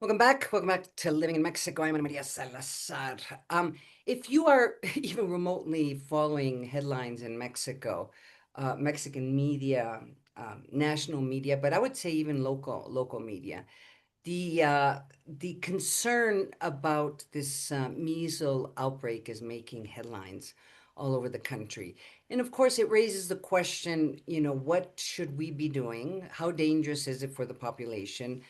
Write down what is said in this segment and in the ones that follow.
Welcome back. Welcome back to Living in Mexico. I'm Ana Maria Salazar. If you are even remotely following headlines in Mexico, Mexican media, national media, but I would say even local media, the concern about this measles outbreak is making headlines all over the country. And of course, it raises the question, what should we be doing? How dangerous is it for the population?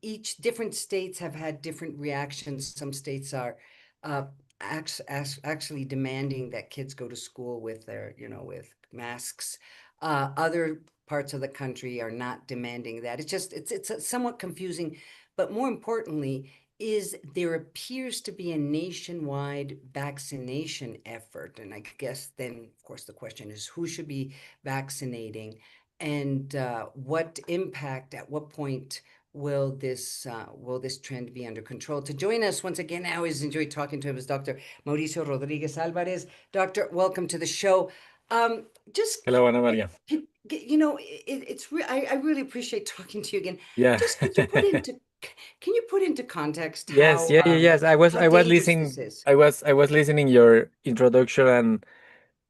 Each different states have had different reactions. Some states are uh, actually demanding that kids go to school with with masks. Other parts of the country are not demanding that. It's somewhat confusing, but more importantly, is there appears to be a nationwide vaccination effort. And I guess then, of course, the question is who should be vaccinating and what impact, at what point will this trend be under control? To join us once again, I always enjoy talking to him, is Dr. Mauricio Rodriguez Alvarez. Doctor, welcome to the show. Just Hello, Ana Maria. I really appreciate talking to you again. Yeah. Just can you put into context Yes, yeah, yeah, yes. how I was dangerous this listening. is? I was listening your introduction and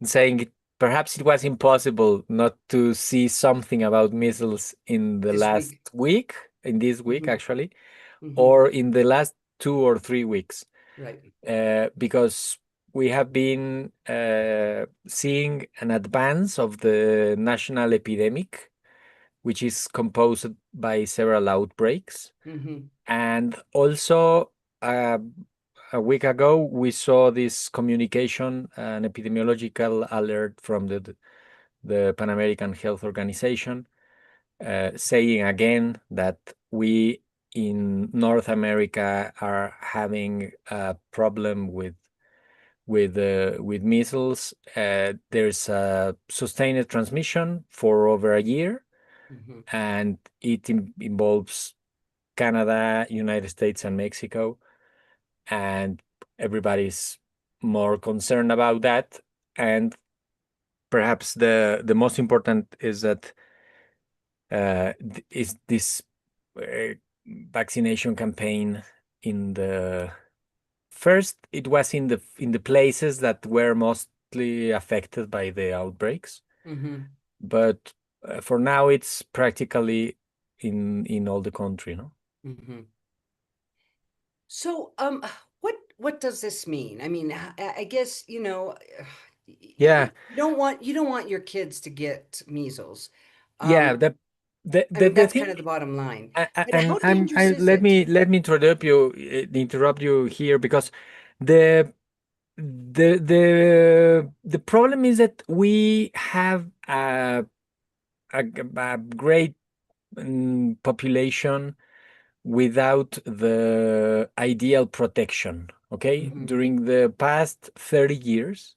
saying perhaps it was impossible not to see something about missiles in the This last week? week, in this week Mm-hmm, actually, mm-hmm, or in the last 2 or 3 weeks, right. because we have been seeing an advance of the national epidemic, which is composed by several outbreaks. Mm-hmm, And also, uh, a week ago, we saw this communication, an epidemiological alert from the Pan American Health Organization, saying again that we in North America are having a problem with measles. There's a sustained transmission for over a year, mm-hmm, and it involves Canada, United States, and Mexico, and everybody's more concerned about that. And perhaps the most important is that is this uh, vaccination campaign in the first it was in the places that were mostly affected by the outbreaks, mm-hmm, but for now it's practically in all the country, no? mm-hmm. So, what does this mean? I mean, I guess, Yeah, you don't want your kids to get measles. yeah. Um, I The mean, the that's kind thing, of the bottom line. But and how dangerous is let it? me interrupt you here, because the the problem is that we have a great population without the ideal protection. Okay, Mm-hmm, during the past 30 years,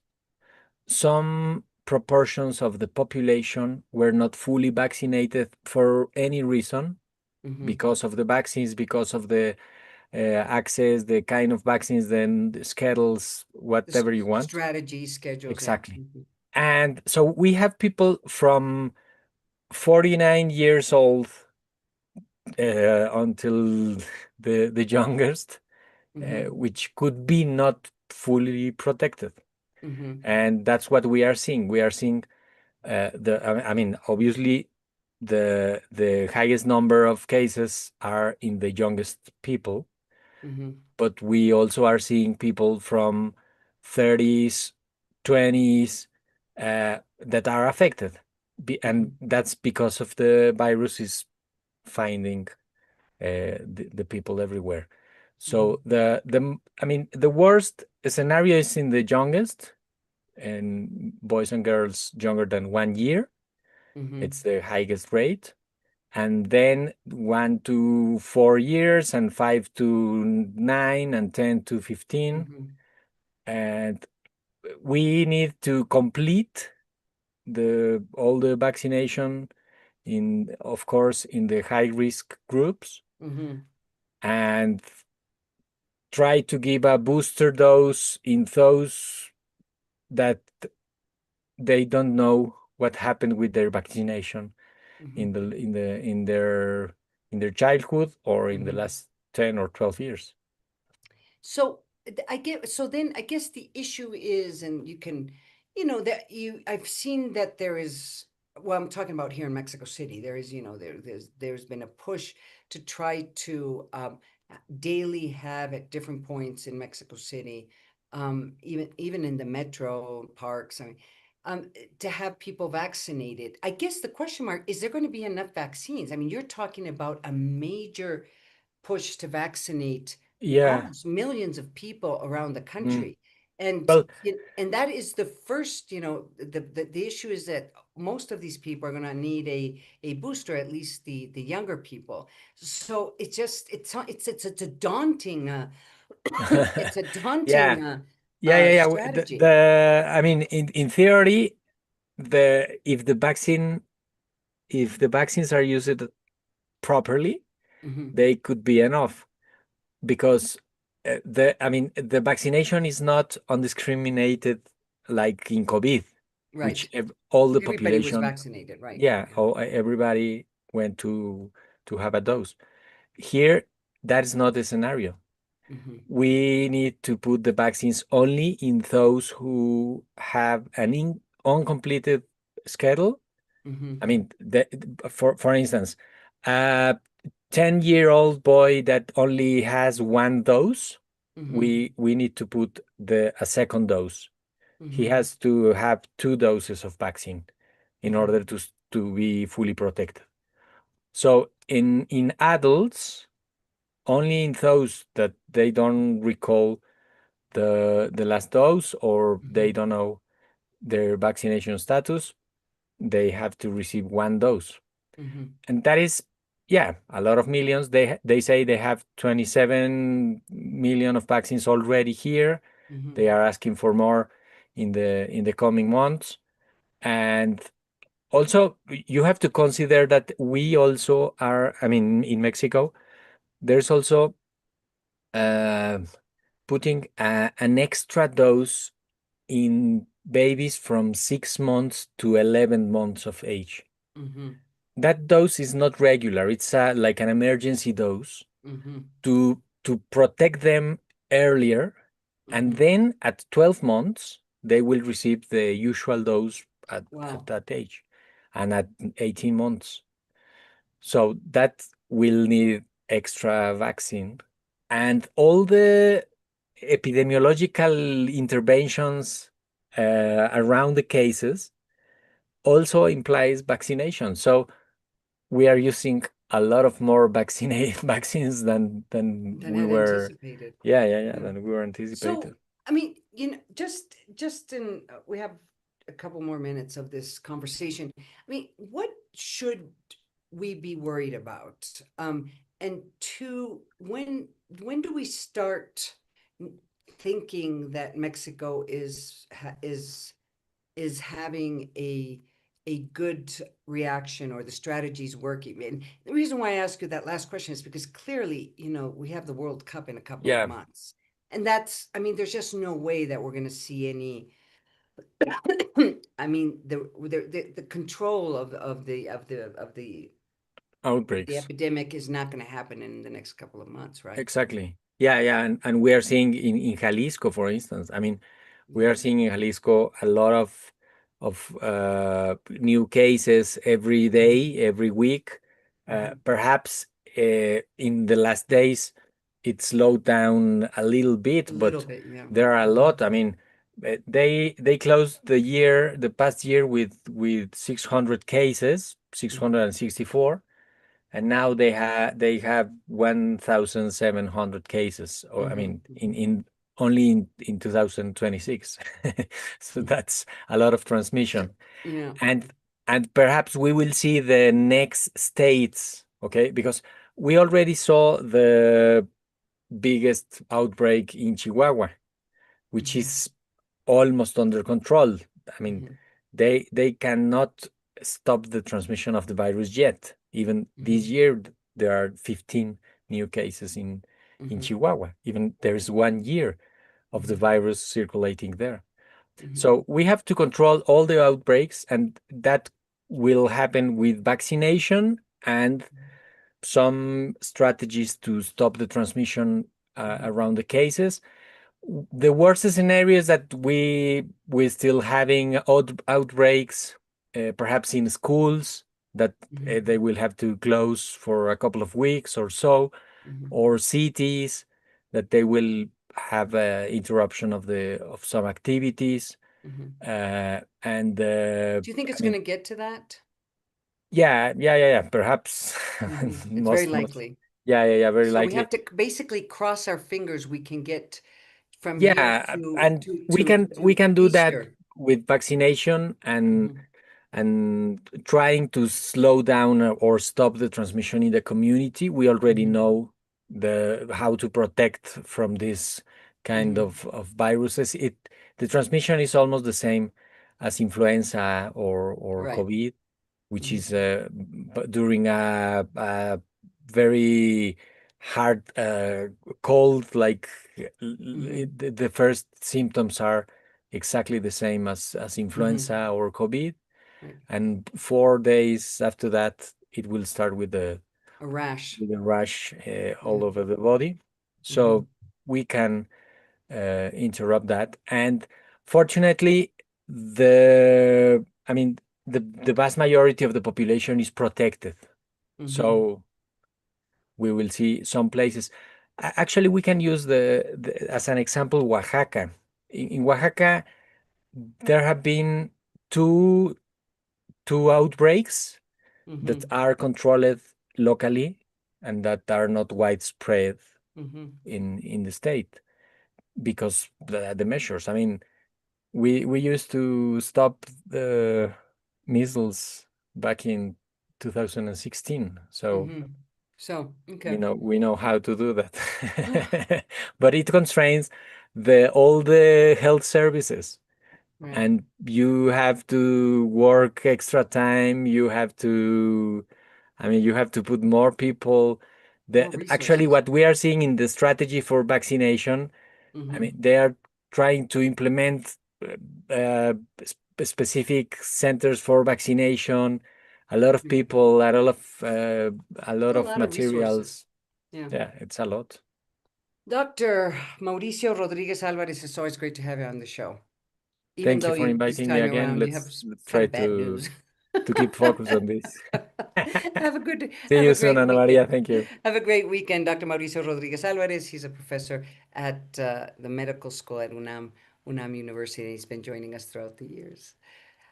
some proportions of the population were not fully vaccinated for any reason, mm-hmm. because of the vaccines, because of the access, the kind of vaccines, then the schedules, whatever you want. Strategies, schedules, yeah. Exactly. Mm-hmm, And so we have people from 49 years old until the youngest, mm-hmm, which could be not fully protected. mm-hmm, And that's what we are seeing. We are seeing I mean, obviously, the highest number of cases are in the youngest people, mm-hmm, but we also are seeing people from 30s, 20s, that are affected. mm-hmm, And that's because of the virus is finding the people everywhere. mm-hmm, So I mean, the worst scenario is in the youngest, and boys and girls younger than 1 year. mm-hmm, It's the highest rate. And then 1 to 4 years, and 5 to 9, and 10 to 15. mm-hmm, And we need to complete the all the vaccination in, of course, in the high risk groups, mm-hmm, and try to give a booster dose in those that they don't know what happened with their vaccination mm-hmm, in their in their childhood or in the Mhm. last 10 or 12 years. So I get, so then I guess the issue is, and you can, you know, that I've seen that there is, well, I'm talking about here in Mexico City, there is, you know, there's been a push to try to daily have at different points in Mexico City, even in the metro parks, I mean, to have people vaccinated. I guess the question mark is there going to be enough vaccines? I mean, you're talking about a major push to vaccinate Yeah. almost millions of people around the Mm. country. And Well, and that is the first, you know, the issue is that most of these people are going to need a booster, at least the younger people. So it's just it's a daunting it's a yeah, daunting yeah. strategy. I mean, in theory, the if the vaccine if the vaccines are used properly, Hmm. they could be enough because I mean, the vaccination is not undiscriminated like in COVID, which Right. all the Everybody was population, vaccinated, right? yeah, Yeah. all, everybody went to have a dose. Here, that is not the scenario. Hmm. We need to put the vaccines only in those who have an uncompleted schedule. I Hmm. mean, for instance, a 10-year-old boy that only has one dose, Hmm. we need to put the a second dose. He Hmm. has to have two doses of vaccine in Hmm. order to be fully protected. So in adults, only in those that they don't recall the last dose or they Hmm. don't know their vaccination status, they have to receive one dose. Hmm. And that is, yeah, a lot of millions. They say they have 27 million of vaccines already here. Hmm. They are asking for more in the coming months. And also, you have to consider that we also are, I mean, in Mexico, there's also uh, putting an extra dose in babies from 6 months to 11 months of age. Hmm. That dose is not regular. It's like an emergency dose Hmm. to protect them earlier, and Hmm. then at 12 months they will receive the usual dose at Wow. that age, and at 18 months. So that will need extra vaccine, and all the epidemiological interventions around the cases also implies vaccination. So we are using a lot of more vaccinate vaccines than Than we had were. anticipated. Yeah, Yeah. than we were So, anticipated. I mean, you know, just in we have a couple more minutes of this conversation. I mean, what should we be worried about? And two, when do we start thinking that Mexico is having a good reaction or the strategy's working? And the reason why I ask you that last question is because clearly, you know, we have the World Cup in a couple of Yeah, months. And that's, I mean, there's just no way that we're going to see any. I mean, the control of the outbreaks. epidemic is not going to happen in the next couple of months, right? Exactly. Yeah, and we are seeing in Jalisco, for instance. I mean, we Yeah. are seeing in Jalisco a lot of new cases every Hmm. day, every week. Hmm. Perhaps in the last days it slowed down a little A bit, little but bit, yeah. there are a Hmm. lot. I mean, they closed the past year with 600 cases, Hmm. 664, and now they have 1,700 cases. Or I Hmm. mean, Hmm. in only in 2026. So that's a lot of transmission, Yeah. and perhaps we will see the next states. Okay, because we already saw the biggest outbreak in Chihuahua, which Hmm. is almost under control. I mean, Hmm. they cannot stop the transmission of the virus yet. Even this Hmm. year, there are 15 new cases in Hmm. Chihuahua. Even there is 1 year of the Hmm. virus circulating there. Hmm. So we have to control all the outbreaks, and that will happen with vaccination and some strategies to stop the transmission Mhm. around the cases. The worst scenario is that we still having outbreaks, perhaps in schools that Mhm. they will have to close for a couple of weeks or so, Mhm. or cities that they will have interruption of the of some activities, Mhm. and Do you think I it's mean, gonna get to that? yeah, perhaps It's very most, likely. yeah, very So we likely. have to basically cross our fingers we can get from here Yeah, and we to can do that Easter. with vaccination Mhm. and trying to slow down or stop the transmission in the community. We already Mhm. know the how to protect from this kind Mhm. of viruses. The transmission is almost the same as influenza or Right. COVID, which Mhm. is during a very hard cold, like Mhm. the first symptoms are exactly the same as Mhm. influenza or COVID, Right. and 4 days after that, it will start A rash. with a rash Yeah. all over the body. Mhm. So we can interrupt that. And fortunately, I mean, the vast majority of the population is protected. Mhm. So we will see some places. Actually, we can use as an example, Oaxaca. In Oaxaca, there have been two two outbreaks that Mhm. are controlled locally and that are not widespread Mhm. in the state because the measures. I mean, we used to stop the measles back in 2016, so Mhm. So, we okay. know how to do Ah, that. But it constrains the all the health services, right. and you have to work extra time. You have to, I mean, you have to put more people. More Actually, resources. what we are seeing in the strategy for vaccination, I mean, Mhm. they are trying to implement specific centers for vaccination, a lot of Right. people, a It's lot a of lot of resources. materials. Yeah. Yeah, it's a lot. Dr. Mauricio Rodriguez Alvarez, it's always great to have you on the show. Even Thank though you for you this inviting me time again. around you have Let's kind try of bad news. to keep focus on this. See Have you a soon, great Ana weekend. Maria. Thank you. Have a great weekend, Dr. Mauricio Rodriguez Alvarez. He's a professor at the medical school at UNAM University. He's been joining us throughout the years.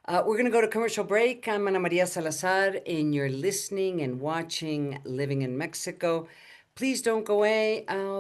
We're going to go to commercial break. I'm Ana Maria Salazar, and you're listening and watching Living in Mexico. Please don't go away. I'll